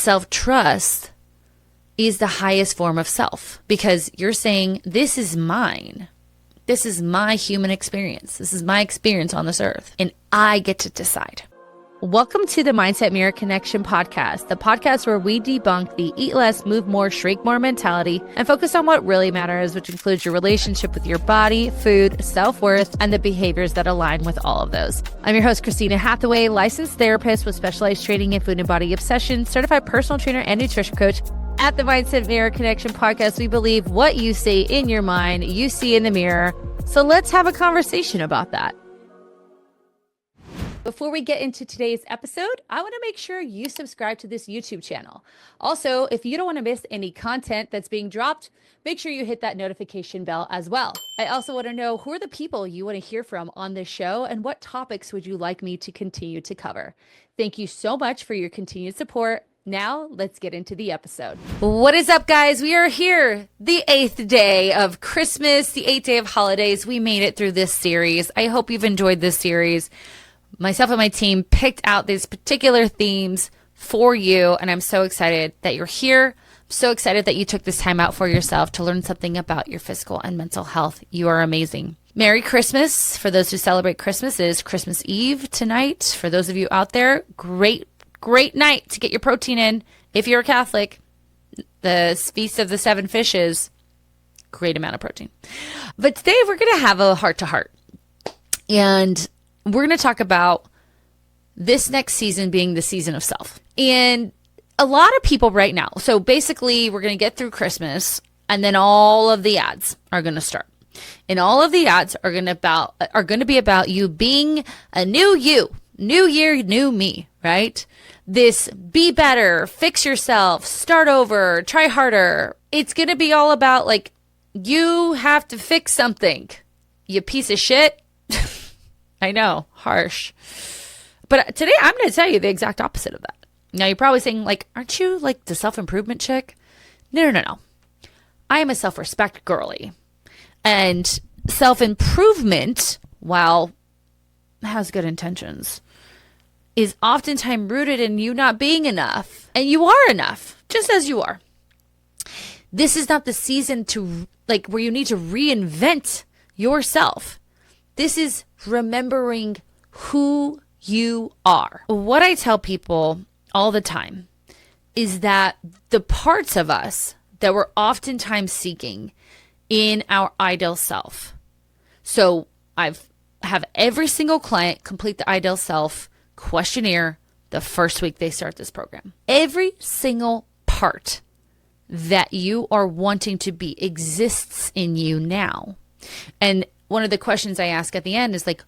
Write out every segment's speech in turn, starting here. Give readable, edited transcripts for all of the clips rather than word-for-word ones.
Self-trust is the highest form of self because you're saying, this is mine. This is my human experience. This is my experience on this earth, and I get to decide. Welcome to the Mindset Mirror Connection podcast, the podcast where we debunk the eat less, move more, shrink more mentality and focus on what really matters, which includes your relationship with your body, food, self-worth, and the behaviors that align with all of those. I'm your host, Christina Hathaway, licensed therapist with specialized training in food and body obsession, certified personal trainer and nutrition coach. At the Mindset Mirror Connection podcast, we believe what you say in your mind, you see in the mirror. So let's have a conversation about that. Before we get into today's episode, I want to make sure you subscribe to this YouTube channel. Also, if you don't want to miss any content that's being dropped, make sure you hit that notification bell as well. I also want to know who are the people you want to hear from on this show and what topics would you like me to continue to cover. Thank you so much for your continued support. Now, let's get into the episode. What is up, guys? We are here, the 8th day of Christmas, the 8th day of holidays. We made it through this series. I hope you've enjoyed this series. Myself and my team picked out these particular themes for you, and I'm so excited that you're here. I'm so excited that you took this time out for yourself to learn something about your physical and mental health. You are amazing. Merry Christmas. For those who celebrate Christmas, it is Christmas Eve tonight. For those of you out there, great night to get your protein in. If you're a Catholic, the Feast of the Seven Fishes, great amount of protein. But today we're going to have a heart-to-heart. And we're going to talk about this next season being the season of self. And a lot of people right now, so basically we're going to get through Christmas and then all of the ads are going to start. And all of the ads are going to be about you being a new you, new year, new me, right? This be better, fix yourself, start over, try harder. It's going to be all about like, you have to fix something, you piece of shit. I know, harsh. But today I'm going to tell you the exact opposite of that. Now you're probably saying like, aren't you like the self-improvement chick? No. I am a self-respect girly. And self-improvement, while it has good intentions, is oftentimes rooted in you not being enough. And you are enough, just as you are. This is not the season to like where you need to reinvent yourself. This is remembering who you are. What I tell people all the time is that the parts of us that we're oftentimes seeking in our ideal self. So have every single client complete the ideal self questionnaire the first week they start this program. Every single part that you are wanting to be exists in you now. And one of the questions I ask at the end is like,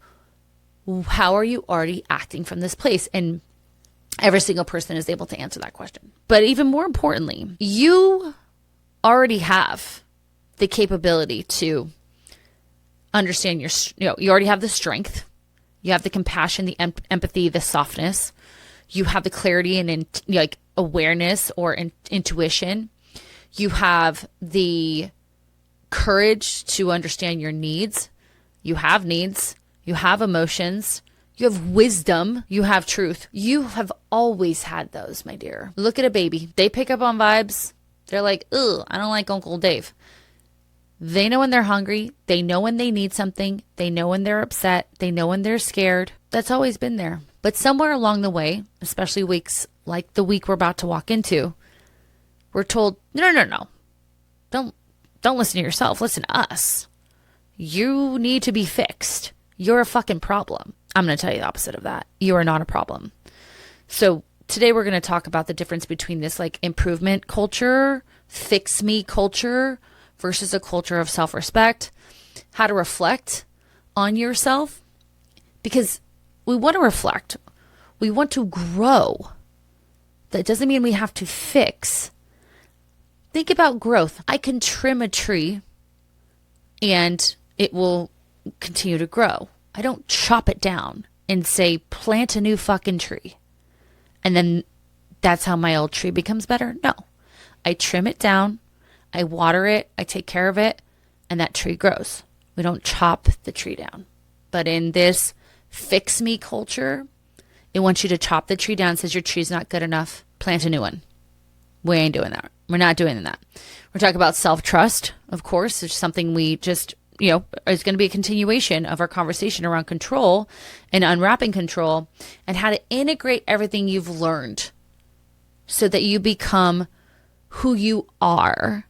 how are you already acting from this place? And every single person is able to answer that question. But even more importantly, you already have the capability to understand you already have the strength. You have the compassion, the empathy, the softness. You have the clarity and like awareness or intuition. You have the courage to understand your needs. You have needs. You have emotions. You have wisdom. You have truth. You have always had those, my dear. Look at a baby. They pick up on vibes. They're like, ugh, I don't like Uncle Dave. They know when they're hungry. They know when they need something. They know when they're upset. They know when they're scared. That's always been there. But somewhere along the way, especially weeks like the week we're about to walk into, we're told, no. Don't listen to yourself. Listen to us. You need to be fixed. You're a fucking problem. I'm going to tell you the opposite of that. You are not a problem. So today we're going to talk about the difference between this like improvement culture, fix me culture versus a culture of self-respect, how to reflect on yourself, because we want to reflect. We want to grow. That doesn't mean we have to fix. Think about growth. I can trim a tree and it will continue to grow. I don't chop it down and say, plant a new fucking tree. And then that's how my old tree becomes better. No, I trim it down. I water it. I take care of it. And that tree grows. We don't chop the tree down. But in this fix me culture, it wants you to chop the tree down, says your tree's not good enough, plant a new one. We ain't doing that. We're not doing that. We're talking about self-trust, of course. It's something we just, is going to be a continuation of our conversation around control and unwrapping control and how to integrate everything you've learned so that you become who you are,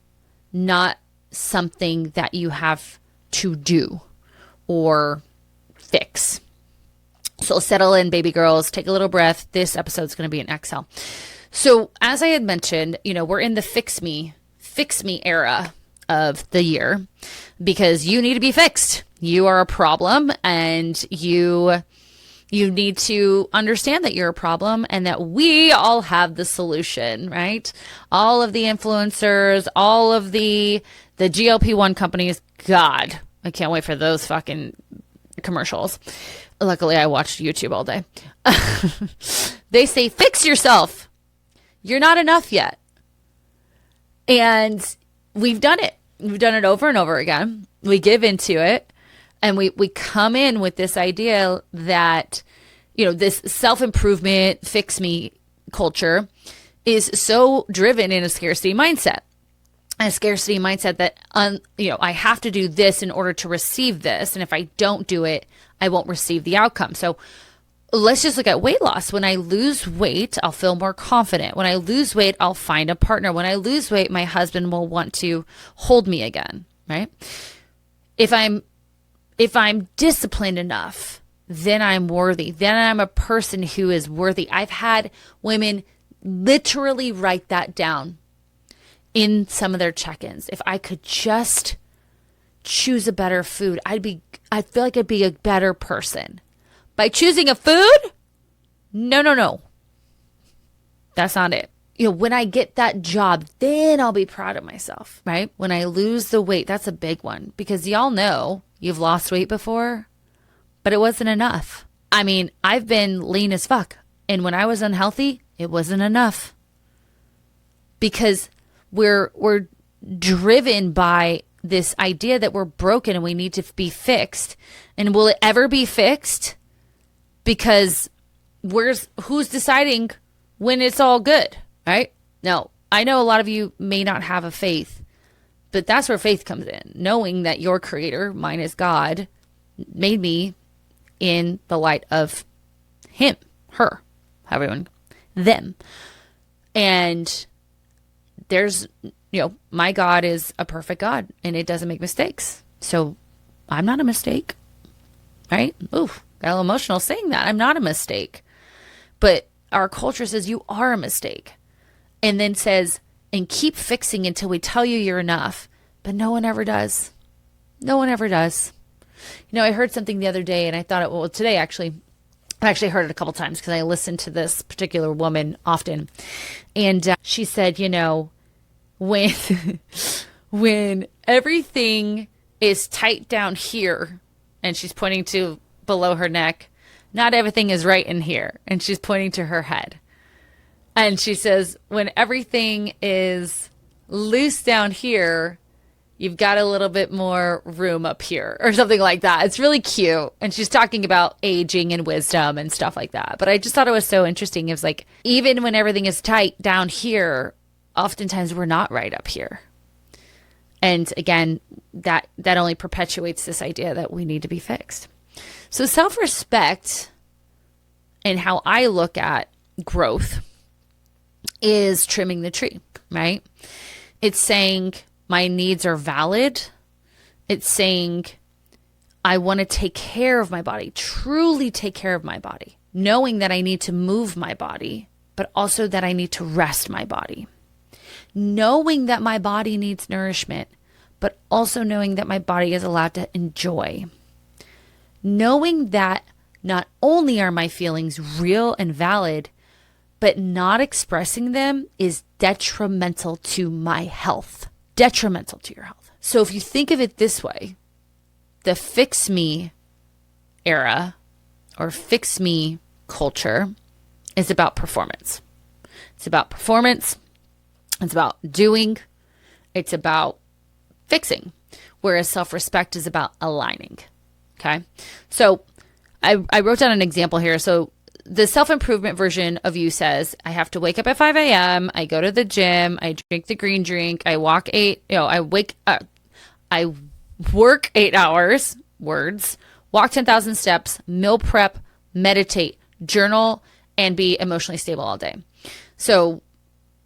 not something that you have to do or fix. So settle in, baby girls. Take a little breath. This episode's going to be an exhale. So as I had mentioned, we're in the fix me era of the year because you need to be fixed. You are a problem, and you need to understand that you're a problem and that we all have the solution, right? All of the influencers, all of the GLP-1 companies. God, I can't wait for those fucking commercials. Luckily, I watched YouTube all day. They say, fix yourself. You're not enough yet. And we've done it. We've done it over and over again. We give into it. And we come in with this idea that, this self-improvement, fix me culture is so driven in a scarcity mindset. A scarcity mindset that, I have to do this in order to receive this. And if I don't do it, I won't receive the outcome. So let's just look at weight loss. When I lose weight, I'll feel more confident. When I lose weight, I'll find a partner. When I lose weight, my husband will want to hold me again, right? If I'm disciplined enough, then I'm worthy. Then I'm a person who is worthy. I've had women literally write that down in some of their check-ins. If I could just choose a better food, I feel like I'd be a better person. By choosing a food? No. That's not it. When I get that job, then I'll be proud of myself, right? When I lose the weight, that's a big one because y'all know you've lost weight before, but it wasn't enough. I mean, I've been lean as fuck. And when I was unhealthy, it wasn't enough because we're driven by this idea that we're broken and we need to be fixed. And will it ever be fixed? Because who's deciding when it's all good, right? Now, I know a lot of you may not have a faith, but that's where faith comes in. Knowing that your creator, mine is God, made me in the light of him, her, everyone, them. And there's, my God is a perfect God and it doesn't make mistakes. So I'm not a mistake, right? Oof. Got a little emotional saying that. I'm not a mistake. But our culture says you are a mistake. And then says, and keep fixing until we tell you you're enough. But no one ever does. No one ever does. I heard something the other day and I thought, today actually, I actually heard it a couple times because I listen to this particular woman often. And she said, when, when everything is tight down here, and she's pointing to below her neck, not everything is right in here. And she's pointing to her head. And she says, when everything is loose down here, you've got a little bit more room up here or something like that. It's really cute. And she's talking about aging and wisdom and stuff like that. But I just thought it was so interesting. It was like, even when everything is tight down here, oftentimes we're not right up here. And again, that only perpetuates this idea that we need to be fixed. So self-respect and how I look at growth is trimming the tree, right? It's saying my needs are valid. It's saying I want to take care of my body, truly take care of my body, knowing that I need to move my body, but also that I need to rest my body. Knowing that my body needs nourishment, but also knowing that my body is allowed to enjoy. Knowing that not only are my feelings real and valid, but not expressing them is detrimental to my health. Detrimental to your health. So if you think of it this way, the fix me era or fix me culture is about performance. It's about performance. It's about doing. It's about fixing. Whereas self-respect is about aligning. Okay. So I wrote down an example here. So the self-improvement version of you says, I have to wake up at 5 a.m. I go to the gym. I drink the green drink. I walk I work 8 hours, words, walk 10,000 steps, meal prep, meditate, journal, and be emotionally stable all day. So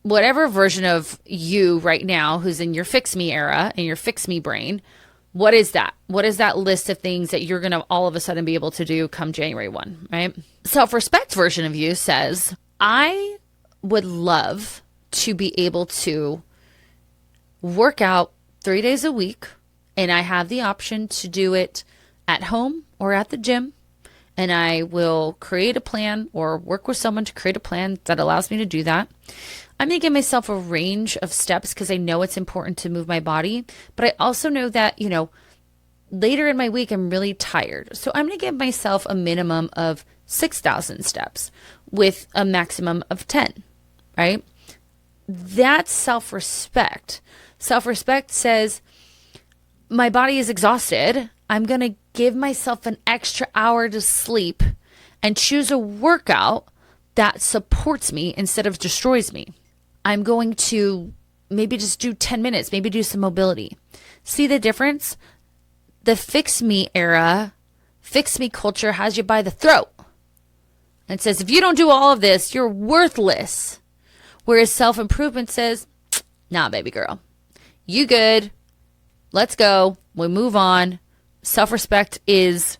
whatever version of you right now who's in your fix me era, in your fix me brain, what is that? What is that list of things that you're going to all of a sudden be able to do come January 1, right? Self-respect version of you says, I would love to be able to work out 3 days a week, and I have the option to do it at home or at the gym. And I will create a plan or work with someone to create a plan that allows me to do that. I'm going to give myself a range of steps because I know it's important to move my body. But I also know that, later in my week, I'm really tired. So I'm going to give myself a minimum of 6,000 steps with a maximum of 10, right? That's self-respect. Self-respect says, my body is exhausted. I'm going to give myself an extra hour to sleep and choose a workout that supports me instead of destroys me. I'm going to maybe just do 10 minutes, maybe do some mobility. See the difference? The fix me era, fix me culture has you by the throat. And says, if you don't do all of this, you're worthless. Whereas self-improvement says, nah, baby girl, you good. Let's go. We move on. Self-respect is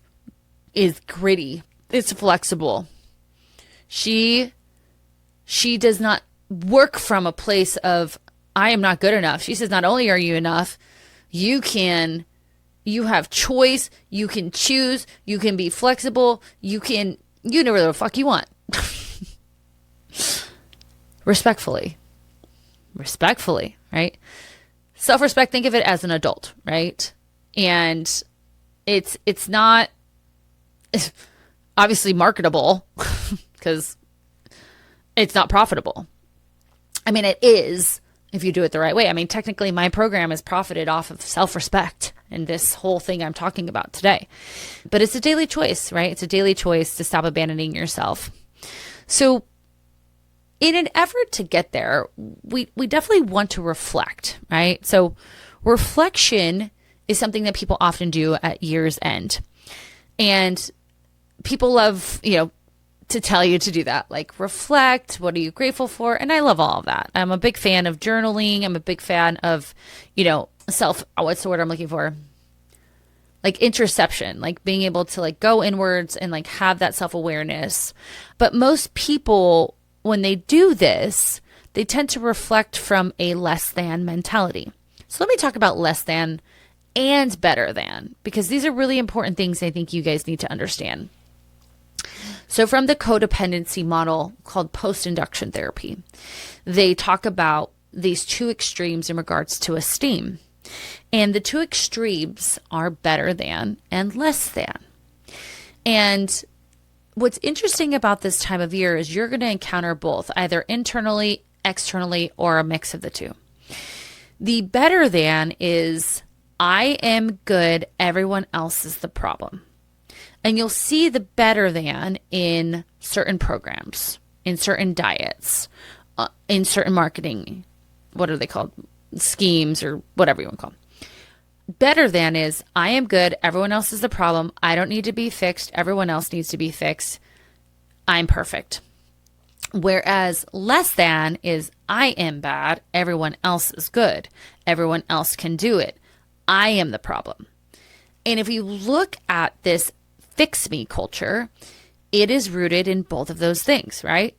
gritty. It's flexible. She does not work from a place of, I am not good enough. She says, not only are you enough, you have choice, you can choose, you can be flexible, you know whatever the fuck you want. Respectfully, right? Self-respect, think of it as an adult, right? And it's not obviously marketable because it's not profitable. I mean, it is if you do it the right way. I mean, technically my program is profited off of self-respect and this whole thing I'm talking about today. But it's a daily choice, right? It's a daily choice to stop abandoning yourself. So in an effort to get there, we definitely want to reflect, right? So reflection is something that people often do at year's end. And people love, to tell you to do that, like reflect, what are you grateful for? And I love all of that. I'm a big fan of journaling. I'm a big fan of, what's the word I'm looking for? Like introspection, like being able to like go inwards and like have that self-awareness. But most people, when they do this, they tend to reflect from a less than mentality. So let me talk about less than and better than, because these are really important things I think you guys need to understand. So from the codependency model called post-induction therapy, they talk about these two extremes in regards to esteem. And the two extremes are better than and less than. And what's interesting about this time of year is you're going to encounter both, either internally, externally, or a mix of the two. The better than is, I am good, everyone else is the problem. And you'll see the better than in certain programs, in certain diets, in certain marketing, what are they called? Schemes or whatever you want to call them. Better than is, I am good, everyone else is the problem. I don't need to be fixed. Everyone else needs to be fixed. I'm perfect. Whereas less than is, I am bad, everyone else is good. Everyone else can do it. I am the problem. And if you look at this fix me culture, it is rooted in both of those things, right?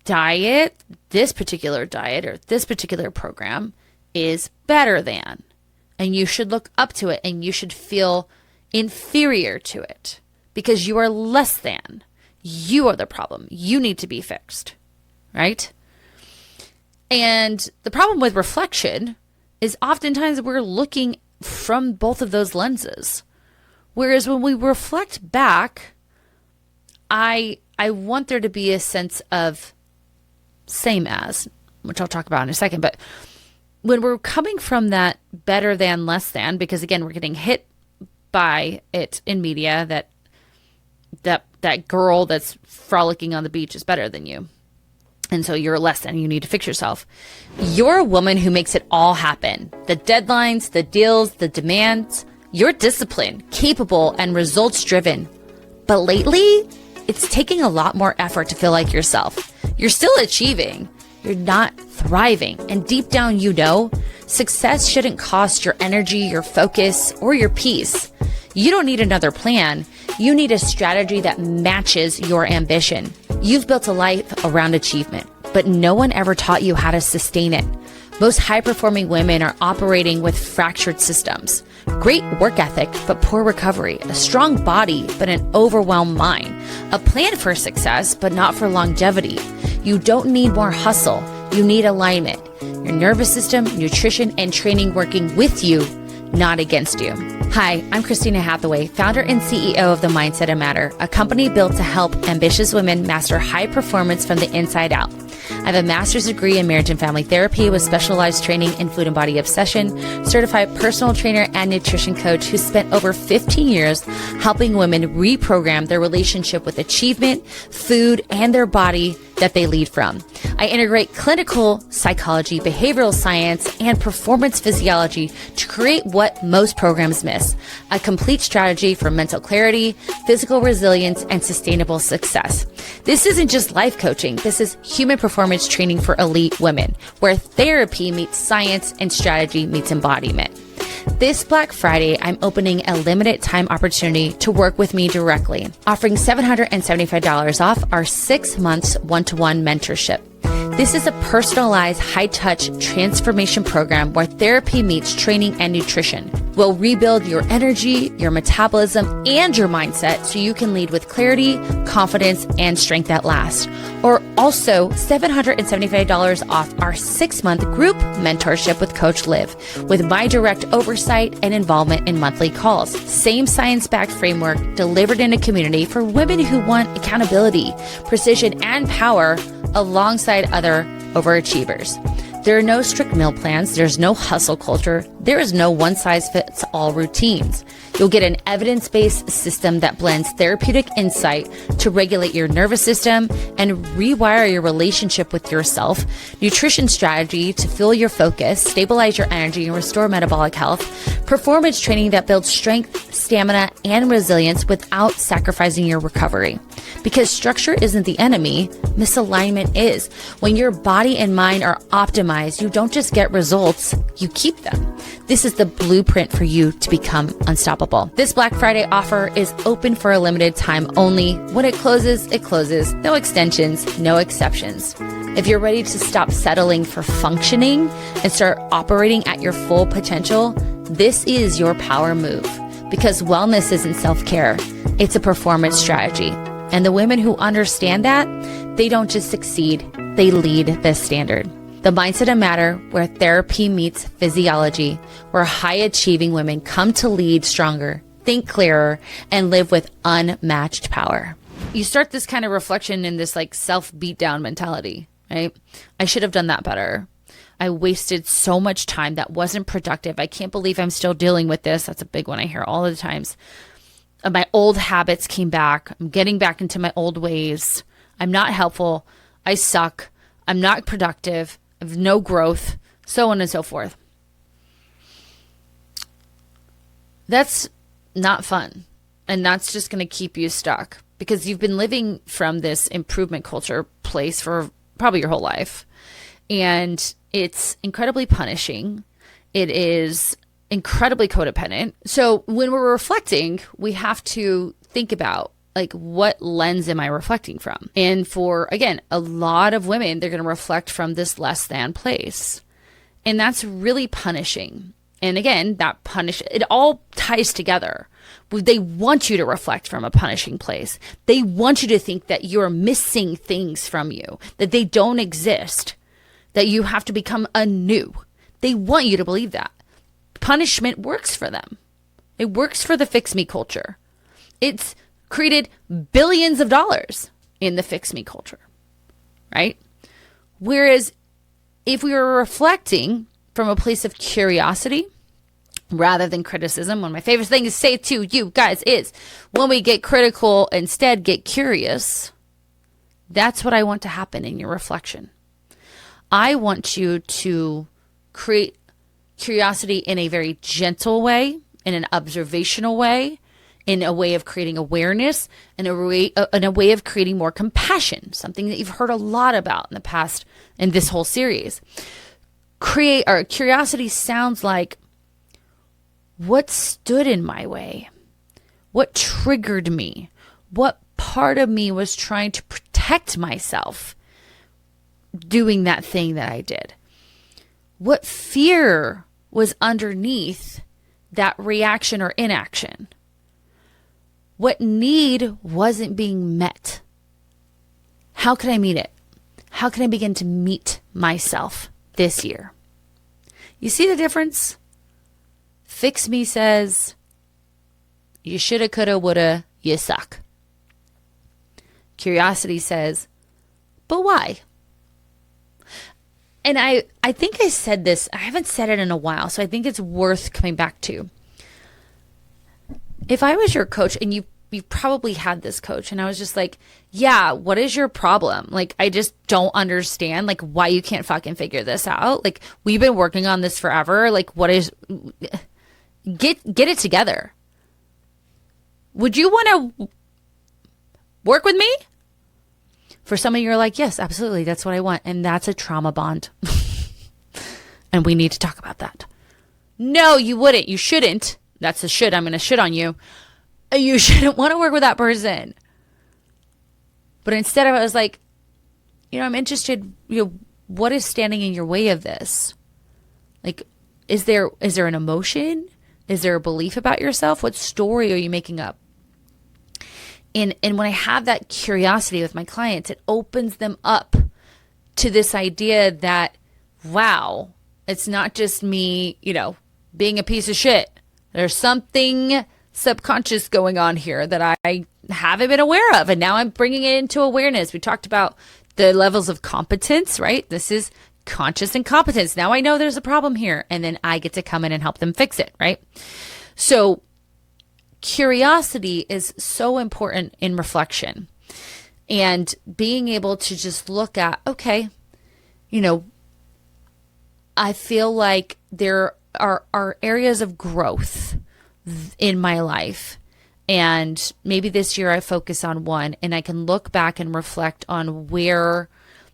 Diet, this particular diet or this particular program is better than, and you should look up to it and you should feel inferior to it because you are less than. You are the problem. You need to be fixed, right? And the problem with reflection is oftentimes we're looking from both of those lenses. Whereas when we reflect back, I want there to be a sense of same as, which I'll talk about in a second. But when we're coming from that better than, less than, because again, we're getting hit by it in media that that girl that's frolicking on the beach is better than you. And so you're less than, you need to fix yourself. You're a woman who makes it all happen. The deadlines, the deals, the demands. You're disciplined, capable, and results driven. But lately, it's taking a lot more effort to feel like yourself. You're still achieving. You're not thriving. And deep down, you know, success shouldn't cost your energy, your focus, or your peace. You don't need another plan. You need a strategy that matches your ambition. You've built a life around achievement, but no one ever taught you how to sustain it. Most high-performing women are operating with fractured systems. Great work ethic, but poor recovery. A strong body, but an overwhelmed mind. A plan for success, but not for longevity. You don't need more hustle. You need alignment. Your nervous system, nutrition, and training working with you, not against you. Hi, I'm Christina Hathaway, founder and CEO of The Mindset of Matter, a company built to help ambitious women master high performance from the inside out. I have a master's degree in marriage and family therapy with specialized training in food and body obsession, certified personal trainer and nutrition coach who spent over 15 years helping women reprogram their relationship with achievement, food, and their body that they lead from. I integrate clinical psychology, behavioral science, and performance physiology to create what most programs miss: a complete strategy for mental clarity, physical resilience, and sustainable success. This isn't just life coaching. This is human performance training for elite women, where therapy meets science and strategy meets embodiment. This Black Friday, I'm opening a limited time opportunity to work with me directly, offering $775 off our 6 months one-to-one mentorship. This is a personalized, high-touch transformation program where therapy meets training and nutrition. We'll rebuild your energy, your metabolism, and your mindset so you can lead with clarity, confidence, and strength that lasts. Or also $775 off our 6-month group mentorship with Coach Liv, with my direct oversight and involvement in monthly calls. Same science-backed framework delivered in a community for women who want accountability, precision, and power alongside other overachievers. There are no strict meal plans. There's no hustle culture. There is no one-size-fits-all routines. You'll get an evidence-based system that blends therapeutic insight to regulate your nervous system and rewire your relationship with yourself, nutrition strategy to fuel your focus, stabilize your energy, and restore metabolic health, performance training that builds strength, stamina, and resilience without sacrificing your recovery. Because structure isn't the enemy, misalignment is. When your body and mind are optimized, you don't just get results, you keep them. This is the blueprint for you to become unstoppable. This Black Friday offer is open for a limited time only. When it closes, it closes. No extensions, no exceptions. If you're ready to stop settling for functioning and start operating at your full potential, this is your power move. Because wellness isn't self-care, it's a performance strategy. And the women who understand that, they don't just succeed, they lead this standard. The Mindset of Matter, where therapy meets physiology, where high-achieving women come to lead stronger, think clearer, and live with unmatched power. You start this kind of reflection in this like self-beatdown mentality, right? I should have done that better. I wasted so much time that wasn't productive. I can't believe I'm still dealing with this. That's a big one I hear all the times. My old habits came back. I'm getting back into my old ways. I'm not helpful. I suck. I'm not productive. I have no growth, so on and so forth. That's not fun. And that's just going to keep you stuck because you've been living from this improvement culture place for probably your whole life. And it's incredibly punishing. It is incredibly codependent. So when we're reflecting, we have to think about like, what lens am I reflecting from? And for, again, a lot of women, they're going to reflect from this less than place. And that's really punishing. And again, it all ties together. They want you to reflect from a punishing place. They want you to think that you're missing things from you, that they don't exist, that you have to become anew. They want you to believe that. Punishment works for them. It works for the fix me culture. It's created billions of dollars in the fix me culture, right? Whereas if we were reflecting from a place of curiosity, rather than criticism. One of my favorite things to say to you guys is when we get critical, instead get curious. That's what I want to happen in your reflection. I want you to create curiosity in a very gentle way, in an observational way, in a way of creating awareness, in a way of creating more compassion, something that you've heard a lot about in the past in this whole series. Curiosity sounds like, what stood in my way? What triggered me? What part of me was trying to protect myself doing that thing that I did? What fear was underneath that reaction or inaction? What need wasn't being met? How can I meet it? How can I begin to meet myself this year? You see the difference? Fix me says, you shoulda, coulda, woulda, you suck. Curiosity says, but why? And I think I said this, I haven't said it in a while, so I think it's worth coming back to. If I was your coach, and you probably had this coach, and I was just like, yeah, what is your problem? Like, I just don't understand, like, why you can't fucking figure this out. Like, we've been working on this forever. Like, what is, get it together. Would you want to work with me? For some of you, you're like, yes, absolutely. That's what I want. And that's a trauma bond. And we need to talk about that. No, you wouldn't. You shouldn't. That's a should. I'm going to shit on you. You shouldn't want to work with that person. But instead of, I was like, I'm interested, what is standing in your way of this? Like, is there an emotion? Is there a belief about yourself? What story are you making up? And when I have that curiosity with my clients, it opens them up to this idea that, wow, it's not just me, being a piece of shit. There's something subconscious going on here that I haven't been aware of. And now I'm bringing it into awareness. We talked about the levels of competence, right? This is conscious incompetence. Now I know there's a problem here. And then I get to come in and help them fix it, right? So curiosity is so important in reflection, and being able to just look at, okay, I feel like there are areas of growth in my life, and maybe this year I focus on one, and I can look back and reflect on where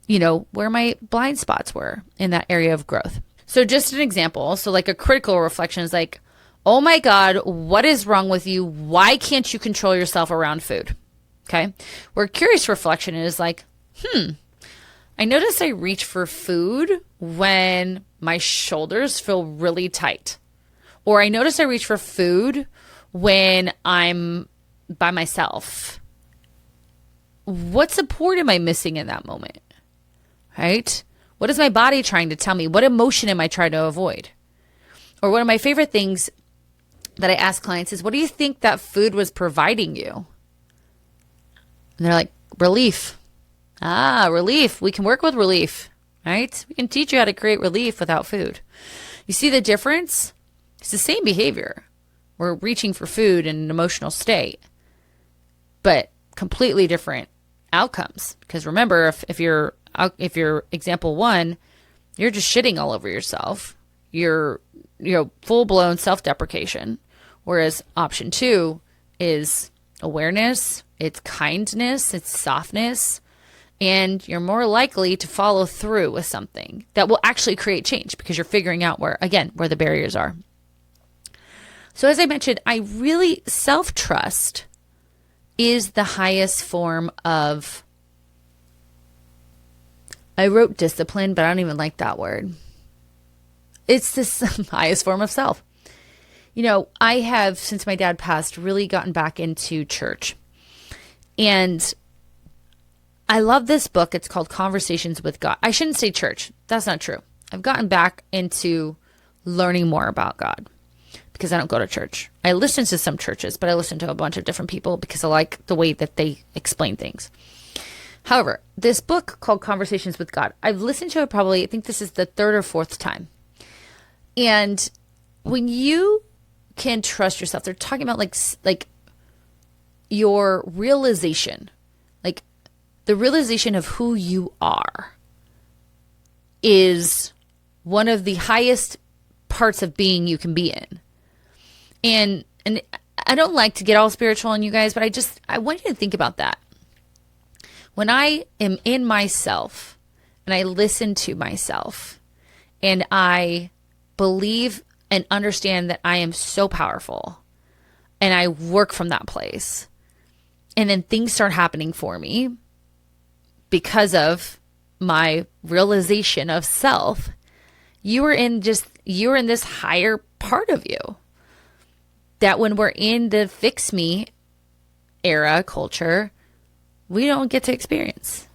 my blind spots were in that area of growth. So just an example, so like a critical reflection is like, oh my God, what is wrong with you? Why can't you control yourself around food? Okay. Where curious reflection is like, I notice I reach for food when my shoulders feel really tight. Or I notice I reach for food when I'm by myself. What support am I missing in that moment? Right? What is my body trying to tell me? What emotion am I trying to avoid? Or one of my favorite things that I ask clients is, what do you think that food was providing you? And they're like, relief. Relief. We can work with relief, right? We can teach you how to create relief without food. You see the difference? It's the same behavior. We're reaching for food in an emotional state, but completely different outcomes. Because remember, if you're example one, you're just shitting all over yourself. You're full-blown self-deprecation. Whereas option two is awareness, it's kindness, it's softness, and you're more likely to follow through with something that will actually create change because you're figuring out where the barriers are. So as I mentioned, self-trust is the highest form of, I wrote discipline, but I don't even like that word. It's this highest form of self. I have, since my dad passed, really gotten back into church. And I love this book. It's called Conversations with God. I shouldn't say church. That's not true. I've gotten back into learning more about God because I don't go to church. I listen to some churches, but I listen to a bunch of different people because I like the way that they explain things. However, this book called Conversations with God, I've listened to it probably, I think this is the third or fourth time. And when you can trust yourself. They're talking about like your realization, like the realization of who you are is one of the highest parts of being you can be in. And I don't like to get all spiritual on you guys, but I want you to think about that. When I am in myself and I listen to myself and I believe and understand that I am so powerful and I work from that place, and then things start happening for me because of my realization of self, you're in this higher part of you that when we're in the fix me era culture, we don't get to experience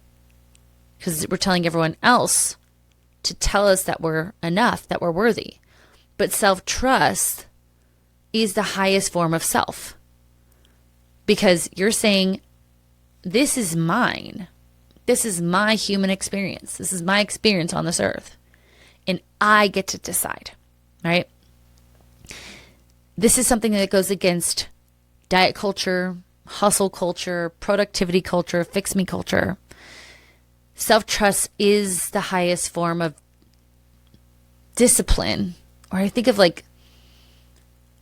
because we're telling everyone else to tell us that we're enough, that we're worthy. But self-trust is the highest form of self because you're saying, this is mine. This is my human experience. This is my experience on this earth. And I get to decide, right? This is something that goes against diet culture, hustle culture, productivity culture, fix me culture. Self-trust is the highest form of discipline, or I think of like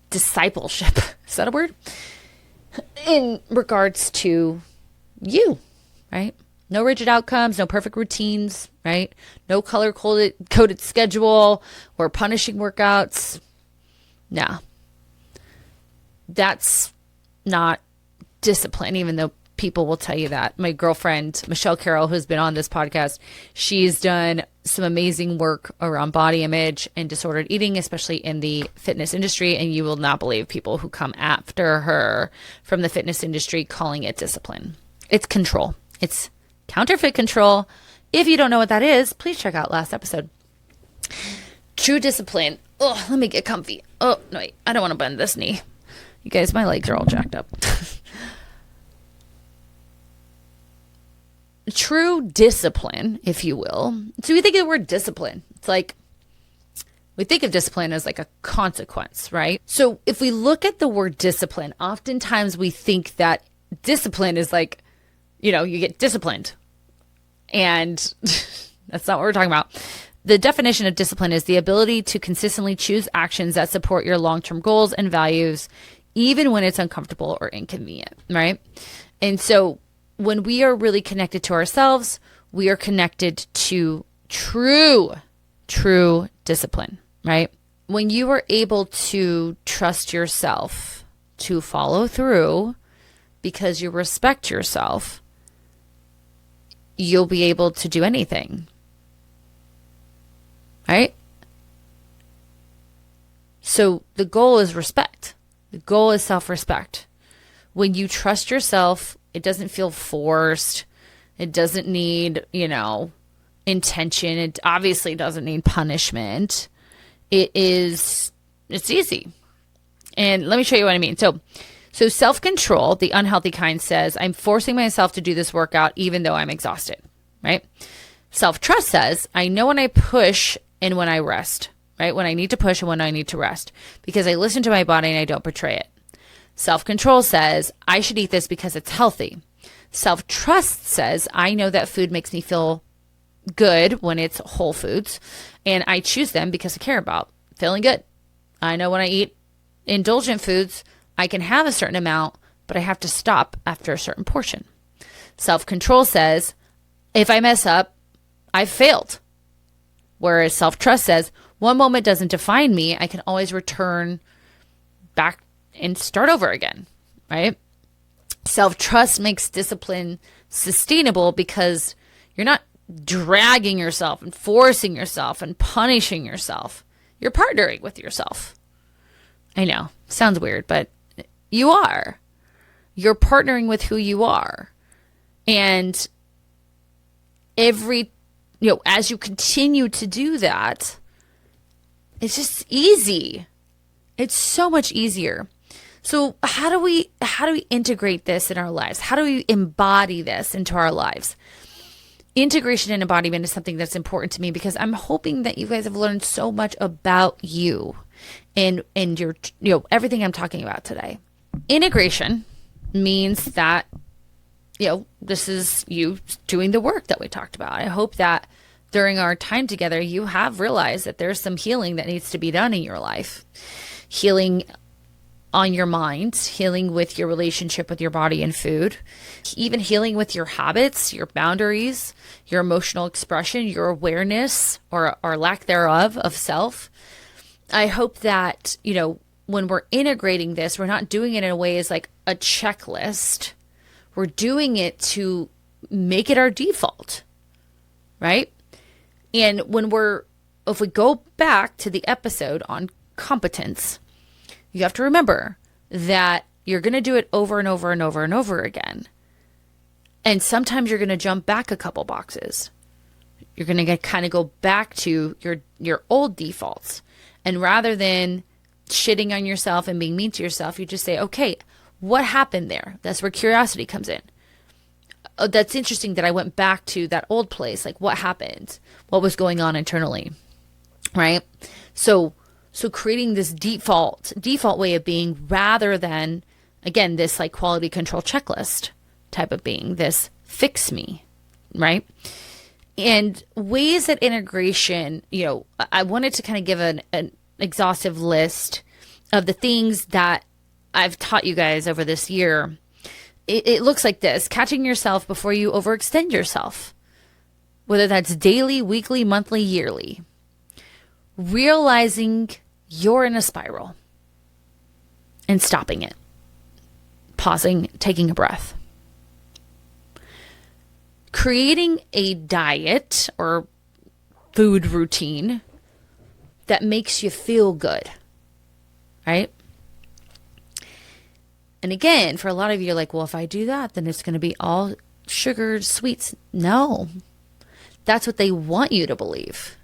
discipleship. Is that a word? In regards to you, right? No rigid outcomes, no perfect routines, right? No color-coded schedule or punishing workouts. No. That's not discipline, even though people will tell you that. My girlfriend, Michelle Carroll, who's been on this podcast, she's done some amazing work around body image and disordered eating, especially in the fitness industry. And you will not believe people who come after her from the fitness industry calling it discipline. It's control. It's counterfeit control. If you don't know what that is, please check out last episode. True discipline. Oh, let me get comfy. Oh, no, wait, I don't want to bend this knee. You guys, my legs are all jacked up. True discipline, if you will. So we think of the word discipline. It's like, we think of discipline as like a consequence, right? So if we look at the word discipline, oftentimes we think that discipline is like, you get disciplined. And that's not what we're talking about. The definition of discipline is the ability to consistently choose actions that support your long-term goals and values, even when it's uncomfortable or inconvenient, right? And so when we are really connected to ourselves, we are connected to true discipline, right? When you are able to trust yourself to follow through because you respect yourself, you'll be able to do anything, right? So the goal is respect. The goal is self-respect. When you trust yourself, it doesn't feel forced. It doesn't need, intention. It obviously doesn't need punishment. It's easy. And let me show you what I mean. So self-control, the unhealthy kind, says, I'm forcing myself to do this workout even though I'm exhausted, right? Self-trust says, I know when I push and when I rest, right? When I need to push and when I need to rest, because I listen to my body and I don't betray it. Self-control says, I should eat this because it's healthy. Self-trust says, I know that food makes me feel good when it's whole foods, and I choose them because I care about feeling good. I know when I eat indulgent foods, I can have a certain amount, but I have to stop after a certain portion. Self-control says, if I mess up, I've failed. Whereas self-trust says, one moment doesn't define me. I can always return back and start over again, right? Self-trust makes discipline sustainable because you're not dragging yourself and forcing yourself and punishing yourself. You're partnering with yourself. I know, sounds weird, but you are. You're partnering with who you are. And as you continue to do that, it's just easy. It's so much easier. So how do we integrate this in our lives? How do we embody this into our lives? integration and embodiment is something that's important to me because I'm hoping that you guys have learned so much about you and your, everything I'm talking about today. Integration means that, this is you doing the work that we talked about. I hope that during our time together, you have realized that there's some healing that needs to be done in your life. Healing on your mind, healing with your relationship with your body and food, even healing with your habits, your boundaries, your emotional expression, your awareness or lack thereof of self. I hope that, when we're integrating this, we're not doing it in a way as like a checklist. We're doing it to make it our default, right? And if we go back to the episode on competence, you have to remember that you're going to do it over and over and over and over again. And sometimes you're going to jump back a couple boxes. You're going to kind of go back to your old defaults. And rather than shitting on yourself and being mean to yourself, you just say, okay, what happened there? That's where curiosity comes in. Oh, that's interesting that I went back to that old place. Like, what happened? What was going on internally? Right? So creating this default way of being rather than, again, this like quality control checklist type of being, this fix me, right? And ways that integration, I wanted to kind of give an exhaustive list of the things that I've taught you guys over this year. It looks like this: catching yourself before you overextend yourself, whether that's daily, weekly, monthly, yearly. Realizing you're in a spiral and stopping it, pausing, taking a breath. Creating a diet or food routine that makes you feel good, right? And again, for a lot of you, you're like, well, if I do that, then it's going to be all sugar, sweets. No, that's what they want you to believe.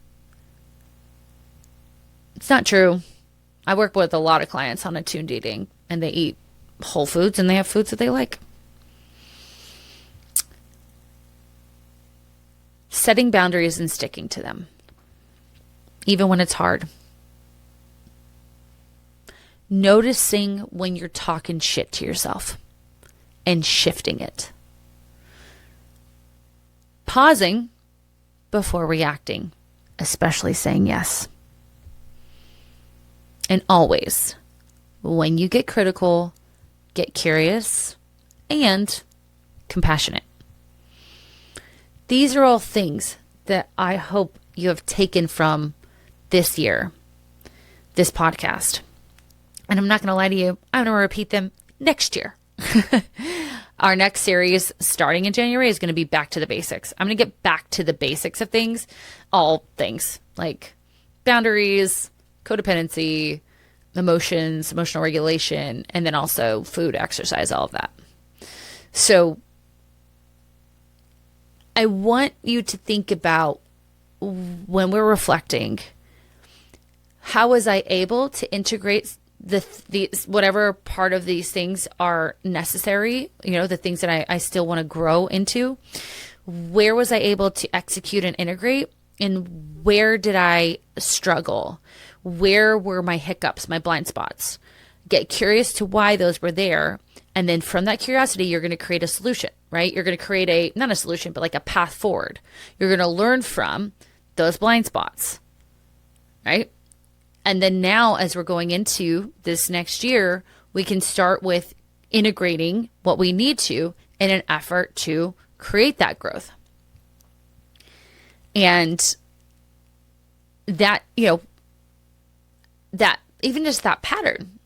It's not true. I work with a lot of clients on attuned eating, and they eat whole foods and they have foods that they like. Setting boundaries and sticking to them, even when it's hard. Noticing when you're talking shit to yourself and shifting it. Pausing before reacting, especially saying yes. And always, when you get critical, get curious and compassionate. These are all things that I hope you have taken from this year, this podcast. And I'm not going to lie to you, I'm going to repeat them next year. Our next series, starting in January, is going to be back to the basics. I'm going to get back to the basics of things, all things like boundaries, codependency, emotions, emotional regulation, and then also food, exercise, all of that. So I want you to think about, when we're reflecting, how was I able to integrate the whatever part of these things are necessary, the things that I still want to grow into? Where was I able to execute and integrate? And where did I struggle? Where were my hiccups, my blind spots? Get curious to why those were there. And then from that curiosity, you're going to create a solution, right? You're going to create not a solution, but like a path forward. You're going to learn from those blind spots, right? And then now, as we're going into this next year, we can start with integrating what we need to in an effort to create that growth. And that, that even just that pattern,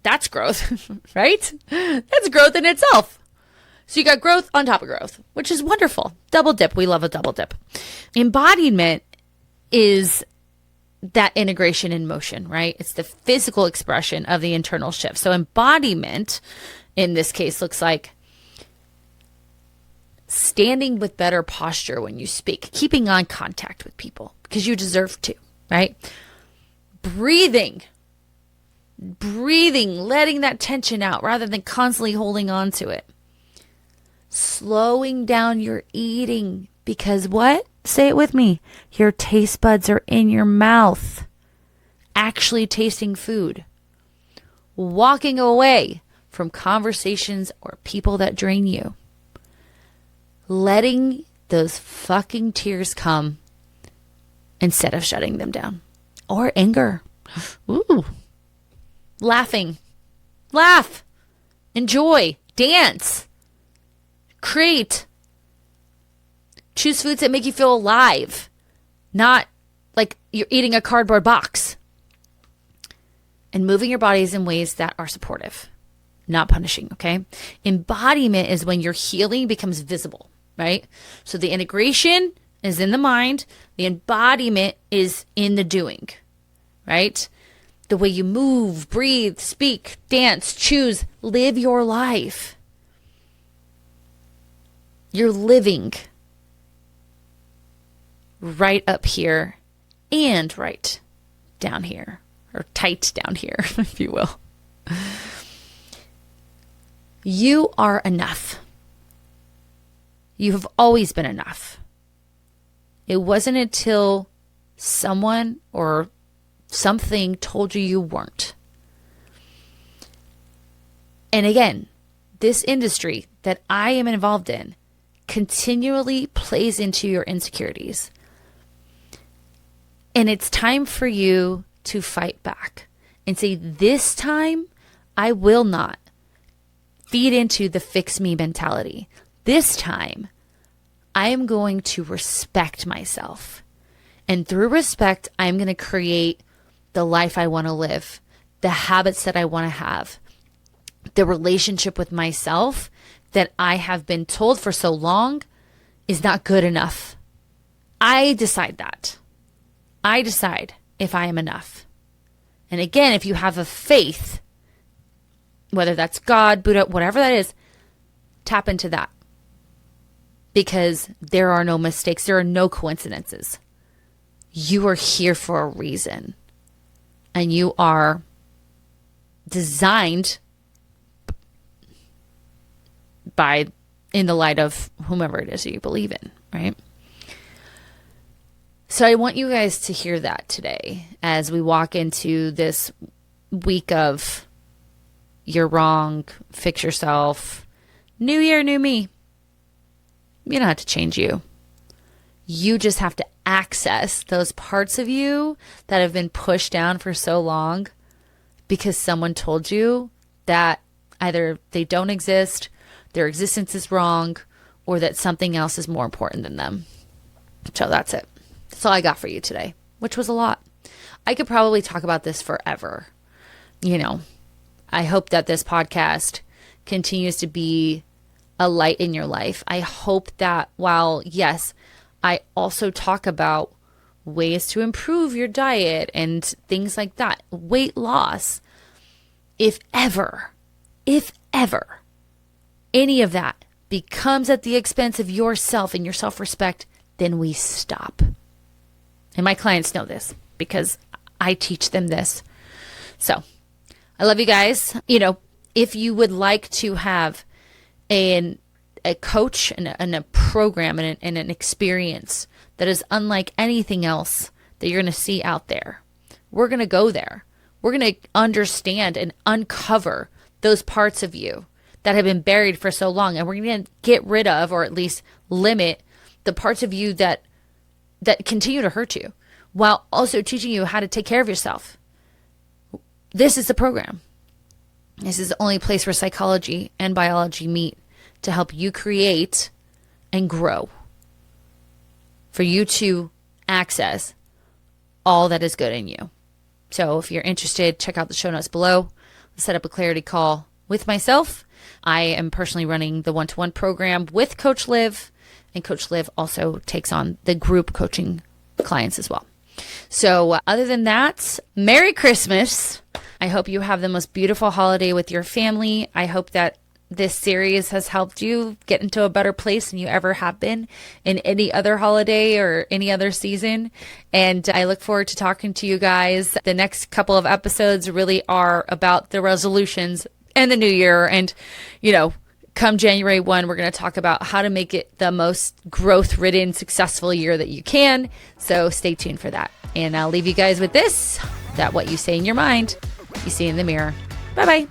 that's growth, right? That's growth in itself. So you got growth on top of growth, which is wonderful. Double dip. We love a double dip. Embodiment is that integration in motion, right? It's the physical expression of the internal shift. So embodiment in this case looks like standing with better posture when you speak, keeping eye contact with people because you deserve to, right? Breathing, letting that tension out rather than constantly holding on to it. Slowing down your eating Because what? Say it with me. Your taste buds are in your mouth. Actually tasting food. Walking away from conversations or people that drain you. Letting those fucking tears come instead of shutting them down. Or anger. Ooh. Laughing. Laugh. Enjoy. Dance. Create. Choose foods that make you feel alive. Not like you're eating a cardboard box. And moving your bodies in ways that are supportive, not punishing, okay? Embodiment is when your healing becomes visible, right? So the integration is in the mind. The embodiment is in the doing, right? The way you move, breathe, speak, dance, choose, live your life. You're living right up here and right down here, or tight down here, if you will. You are enough. You have always been enough. It wasn't until someone or something told you you weren't. And again, this industry that I am involved in continually plays into your insecurities. And it's time for you to fight back and say, this time I will not feed into the fix me mentality. This time I am going to respect myself. And through respect, I'm going to create the life I want to live, the habits that I want to have, the relationship with myself that I have been told for so long is not good enough. I decide that. I decide if I am enough. And again, if you have a faith, whether that's God, Buddha, whatever that is, tap into that. Because there are no mistakes. There are no coincidences. You are here for a reason. And you are designed in the light of whomever it is that you believe in, right? So I want you guys to hear that today as we walk into this week of you're wrong, fix yourself, new year, new me. You don't have to change you. You just have to access those parts of you that have been pushed down for so long because someone told you that either they don't exist, their existence is wrong, or that something else is more important than them. So that's it. That's all I got for you today, which was a lot. I could probably talk about this forever. You know, I hope that this podcast continues to be a light in your life. I hope that while, yes, I also talk about ways to improve your diet and things like that, weight loss, if ever any of that becomes at the expense of yourself and your self-respect, then we stop. And my clients know this because I teach them this. So I love you guys. You know, if you would like to have a coach and a program and an experience that is unlike anything else that you're going to see out there, we're going to go there. We're going to understand and uncover those parts of you that have been buried for so long. And we're going to get rid of, or at least limit, the parts of you that continue to hurt you, while also teaching you how to take care of yourself. This is the program. This is the only place where psychology and biology meet to help you create and grow, for you to access all that is good in you. So if you're interested, check out the show notes below. Let's set up a clarity call with myself. I am personally running the one-to-one program with Coach Liv, and Coach Liv also takes on the group coaching clients as well. So other than that, Merry Christmas. I hope you have the most beautiful holiday with your family. I hope that this series has helped you get into a better place than you ever have been in any other holiday or any other season. And I look forward to talking to you guys. The next couple of episodes really are about the resolutions and the new year and, you know, come January 1, we're going to talk about how to make it the most growth-ridden, successful year that you can. So stay tuned for that. And I'll leave you guys with this, that what you say in your mind, you see in the mirror. Bye-bye.